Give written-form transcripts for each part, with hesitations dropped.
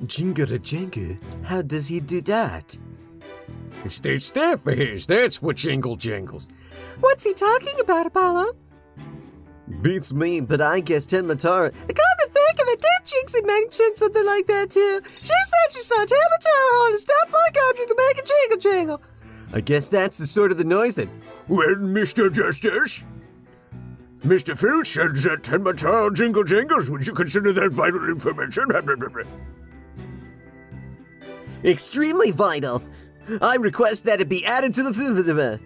Jingle-a-jingle? How does he do that? It's that staff of his, that's what jingles. What's he talking about, Apollo? Beats me, but I guess Tenmataro... Come to think of it, did Jinxie mention something like that too? She said she saw Tenmataro on a stop fly country to make a jingle-jingle. I guess that's the sort of the noise that... Well, Mr. Justice, Mr. Filch said that Tenmataro jingles. Would you consider that vital information? Extremely vital. I request that it be added to the...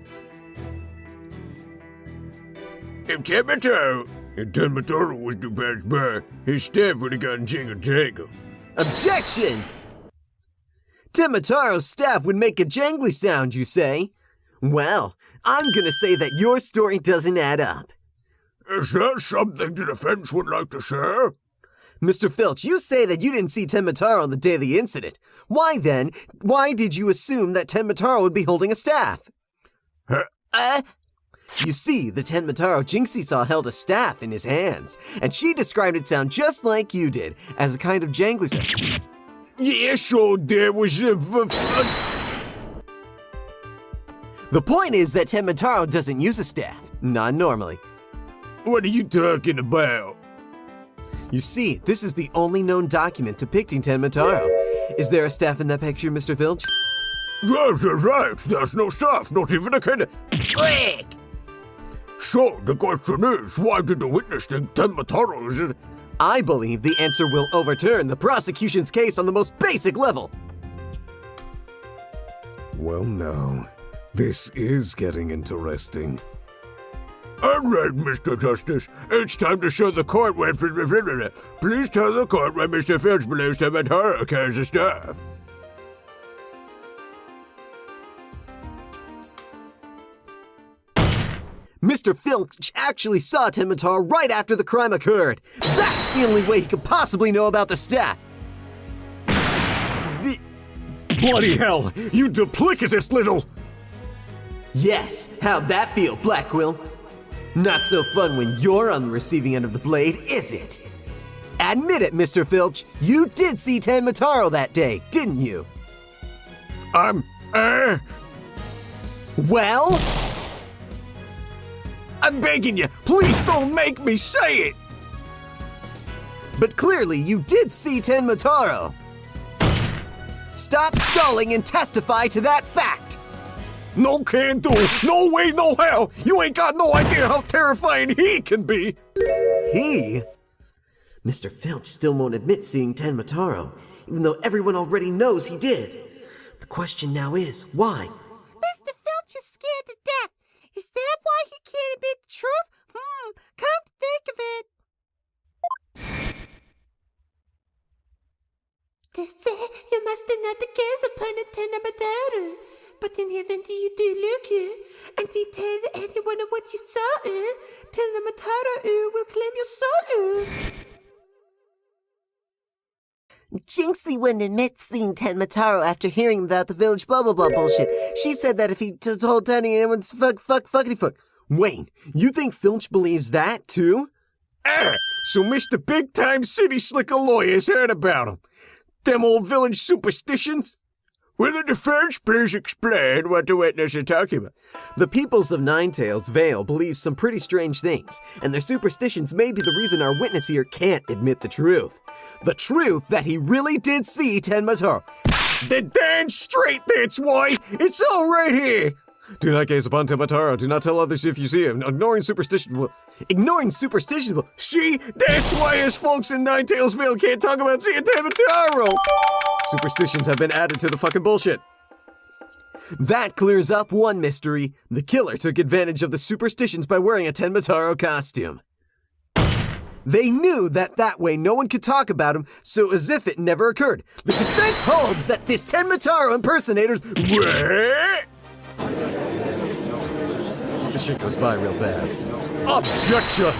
If Tenmataro was to pass by, his staff would have gotten jingle. Objection! Tenmataro's staff would make a jangly sound, you say? Well, I'm gonna say that your story doesn't add up. Is that something the defense would like to share? Mr. Filch, you say that you didn't see Tenmataro on the day of the incident. Why did you assume that Tenmataro would be holding a staff? You see, the Tenmataro Jinxie saw held a staff in his hands, and she described it sound just like you did, as a kind of jangly sound. Yeah, so there was a... The point is that Tenmataro doesn't use a staff, not normally. What are you talking about? You see, this is the only known document depicting Tenmataro. Is there a staff in that picture, Mr. Filch? Yes, you're right. There's no staff, not even a kind of... Quick! So, the question is, why did the witness think Tenmataro is it? I believe the answer will overturn the prosecution's case on the most basic level. Well, now, this is getting interesting. All right, Mr. Justice, it's time to show the court when... Please tell the court when Mr. Filch believes Tenmataro carries a staff. Mr. Filch actually saw Tenmataro right after the crime occurred. That's the only way he could possibly know about the staff. Bloody hell, you duplicitous little... Yes, how'd that feel, Black Quill? Not so fun when you're on the receiving end of the blade, is it? Admit it, Mr. Filch, you did see Tenmataro that day, didn't you? Well? I'm begging you, please don't make me say it! But clearly you did see Tenmataro. Stop stalling and testify to that fact! No can do, no way, no how! You ain't got no idea how terrifying he can be! He? Mr. Filch still won't admit seeing Tenmataro, even though everyone already knows he did. The question now is, why? Mr. Filch is scared to death. Is that why he can't admit the truth? Come to think of it. They say you must not gaze upon a Tenmataro, but in heaven you do look here, and you tell anyone what you saw. Tenmataro will claim your soul. Jinxie wouldn't admit seeing Tenmataro after hearing about the village blah blah blah bullshit. She said that if he told anyone's fuckity. Wayne, you think Filch believes that too? So Mr. Big Time City Slicker Lawyer's heard about him. Them old village superstitions? Will the defense please explain what the witness is talking about? The peoples of Ninetales Vale believe some pretty strange things, and their superstitions may be the reason our witness here can't admit the truth. The truth that he really did see Tenmataro. The damn straight, that's why! It's all right here! Do not gaze upon Tenmataro. Do not tell others if you see him. Ignoring superstition will... See? That's why us folks in Ninetales Vale can't talk about seeing Tenmataro! Superstitions have been added to the fucking bullshit. That clears up one mystery. The killer took advantage of the superstitions by wearing a Tenmataro costume. They knew that way no one could talk about him, so as if it never occurred. The defense holds that this Tenmataro impersonator's... What? This shit goes by real fast. Objection!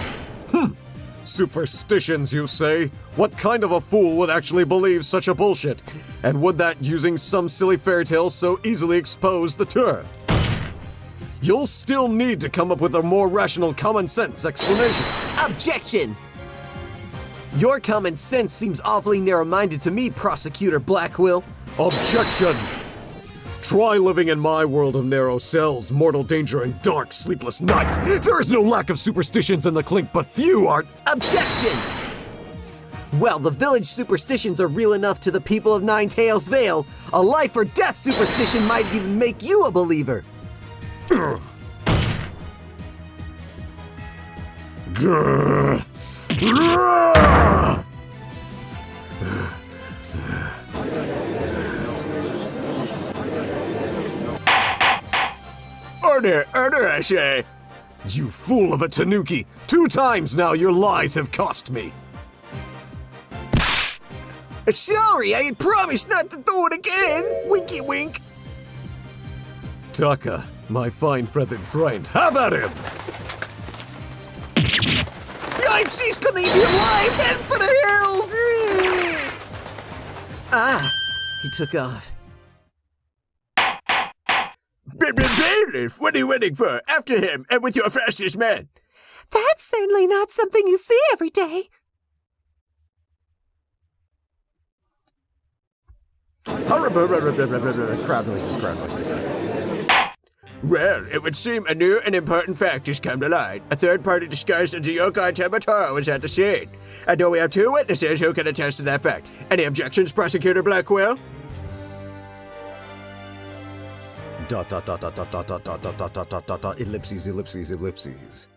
Superstitions, you say? What kind of a fool would actually believe such a bullshit? And would that using some silly fairy tale so easily expose the truth? You'll still need to come up with a more rational, common sense explanation. Objection! Your common sense seems awfully narrow-minded to me, Prosecutor Blackwell. Objection! Try living in my world of narrow cells, mortal danger, and dark, sleepless nights. There is no lack of superstitions in the clink, but few are... Objection! Well, the village superstitions are real enough to the people of Nine Tails Vale. A life or death superstition might even make you a believer. Grrr. Order, I say. You fool of a Tanuki! 2 times now your lies have cost me! Sorry, I had promised not to do it again. Winky wink. Taka, my fine feathered friend, have at him! Yipes, gonna eat me alive! Head for the hills! Ah, he took off. Bailiff, what are you waiting for? After him, and with your fastest man. That's certainly not something you see every day. Crowd noises. Well, it would seem a new and important fact has come to light. A third party disguised as a yokai Tenmataro was at the scene. I know we have 2 witnesses who can attest to that fact. Any objections, Prosecutor Blackwell? Ellipses.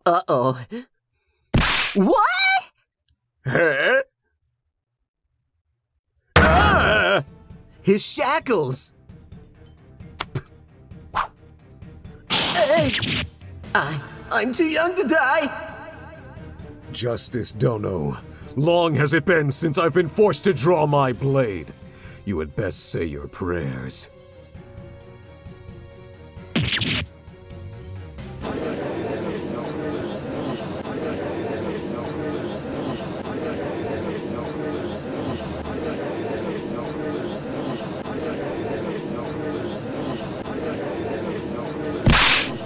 Uh-oh. What? Huh? Ah! His shackles. I'm too young to die. Justice Dono, long has it been since I've been forced to draw my blade. You had best say your prayers.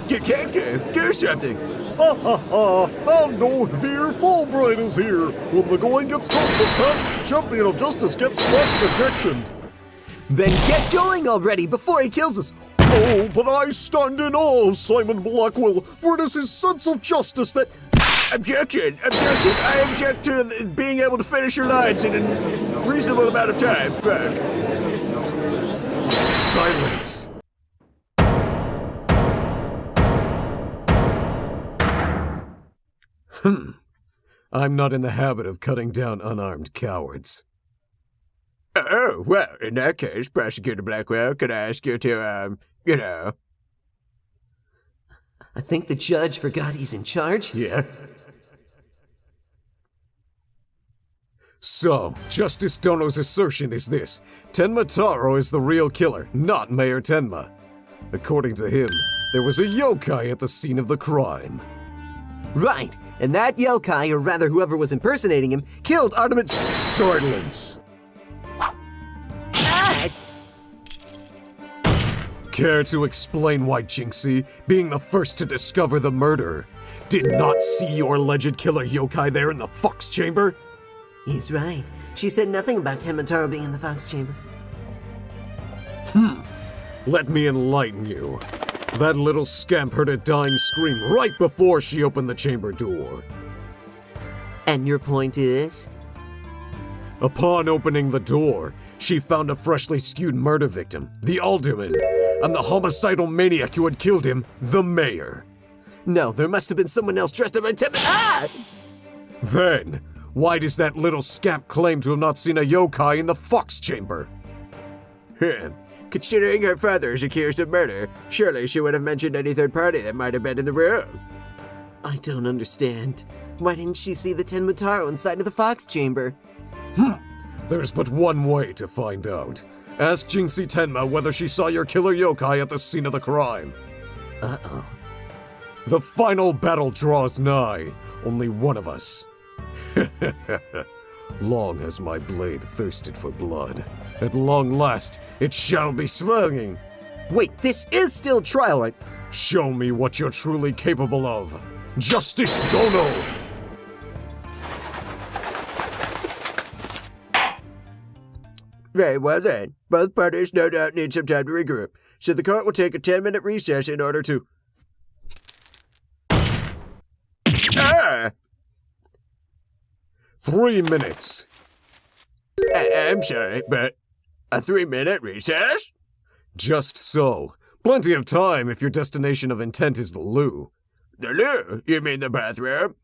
Detective, do something. Oh no, dear, Fulbright is here. When the going gets tough, the tough champion of justice gets fucked ejection. Then get going already before he kills us. Oh, but I stand in awe of Simon Blackwell, for it is his sense of justice that... Objection! I object to being able to finish your lines in a reasonable amount of time. Fuck. Silence. I'm not in the habit of cutting down unarmed cowards. Oh, well, in that case, Prosecutor Blackwell, could I ask you to, I think the judge forgot he's in charge here. So, Justice Dono's assertion is this. Tenma Taro is the real killer, not Mayor Tenma. According to him, there was a yokai at the scene of the crime. Right, and that yokai, or rather whoever was impersonating him, killed Artemis... Silence! Ah! Care to explain why Jinxie, being the first to discover the murder, did not see your alleged killer yokai there in the Fox Chamber? He's right. She said nothing about Tenmataro being in the Fox Chamber. Let me enlighten you. That little scamp heard a dying scream right before she opened the chamber door. And your point is? Upon opening the door, she found a freshly skewed murder victim, the alderman, and the homicidal maniac who had killed him, the mayor. No, there must have been someone else dressed up in Ah! Then, why does that little scamp claim to have not seen a yokai in the Fox Chamber? Considering her father is accused of murder, surely she would have mentioned any third party that might have been in the room. I don't understand. Why didn't she see the Tenmataro inside of the Fox Chamber? There's but one way to find out. Ask Jinxie Tenma whether she saw your killer yokai at the scene of the crime. Uh-oh. The final battle draws nigh. Only one of us. Long has my blade thirsted for blood. At long last, it shall be swinging. Wait, this is still trial, right? Show me what you're truly capable of. Justice Dono! Very well then. Both parties no doubt need some time to regroup, so the court will take a 10-minute recess in order to... Ah! 3 minutes. I'm sorry, but a 3-minute recess? Just so. Plenty of time if your destination of intent is the loo. The loo? You mean the bathroom?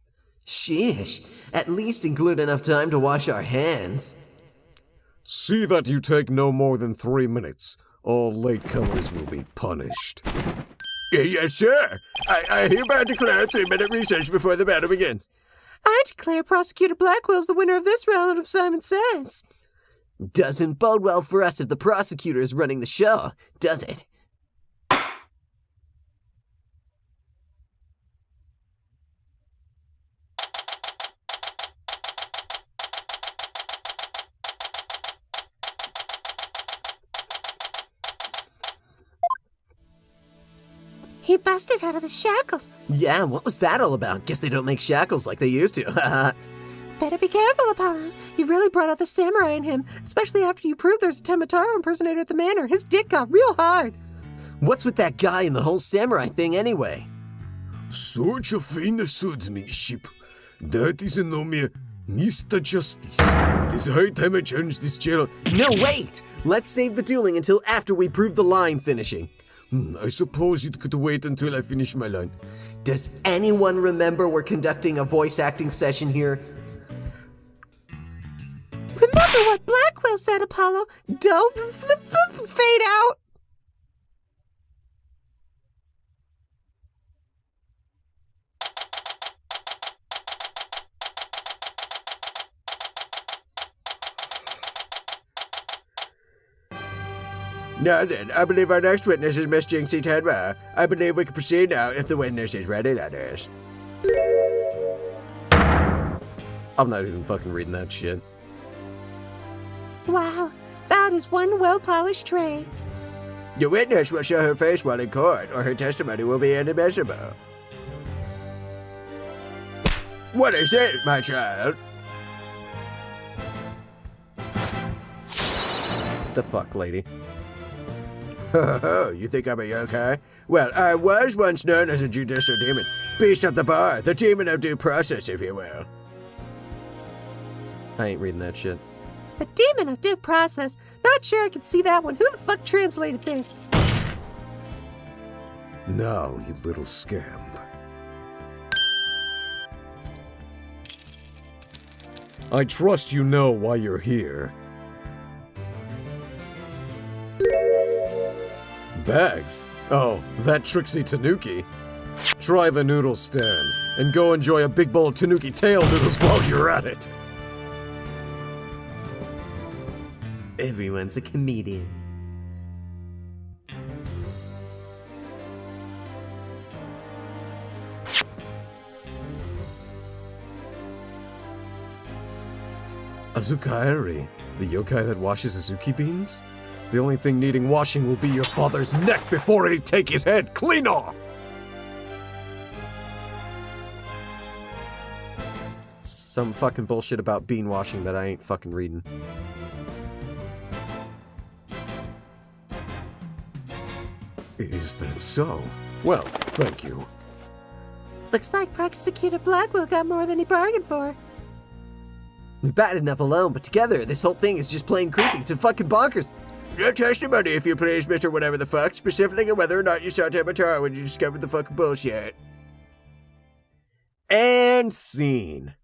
Sheesh, at least include enough time to wash our hands. See that you take no more than 3 minutes. All latecomers will be punished. Yes, sir. I hereby declare a 3-minute recess before the battle begins. I declare Prosecutor Blackwell's the winner of this round of Simon Says. Doesn't bode well for us if the prosecutor is running the show, does it? He busted out of the shackles. Yeah, what was that all about? Guess they don't make shackles like they used to. Better be careful, Apollo. You really brought out the samurai in him, especially after you proved there's a Temataro impersonator at the manor. His dick got real hard. What's with that guy and the whole samurai thing anyway? Such a fine swordsmanship. That is a nome, Mr. Justice. It is high time I challenge this jail. No, wait! Let's save the dueling until after we prove the line finishing. I suppose you could wait until I finish my line. Does anyone remember we're conducting a voice acting session here? Remember what Blackwell said, Apollo. Don't fade out. Now then, I believe our next witness is Miss Jinxie Tenma. I believe we can proceed now if the witness is ready, that is. I'm not even fucking reading that shit. Wow, that is one well-polished tray. The witness will show her face while in court, or her testimony will be inadmissible. What is it, my child? The fuck, lady? Ho, you think I'm a yokai? Well, I was once known as a judicial demon. Beast of the bar, the demon of due process, if you will. I ain't reading that shit. The demon of due process. Not sure I can see that one. Who the fuck translated this? Now, you little scam. I trust you know why you're here. Bags? Oh, that tricksy tanuki. Try the noodle stand, and go enjoy a big bowl of tanuki tail noodles while you're at it. Everyone's a comedian. Azukaeri, the yokai that washes azuki beans? The only thing needing washing will be your father's neck before he take his head clean off! Some fucking bullshit about bean washing that I ain't fucking reading. Is that so? Well, thank you. Looks like Prosecutor Blackwell got more than he bargained for. Bad enough alone, but together, this whole thing is just plain creepy. It's fucking bonkers. Your testimony, if you please, Mr. Whatever the fuck, specifically on whether or not you saw Temataro when you discovered the fucking bullshit. And scene.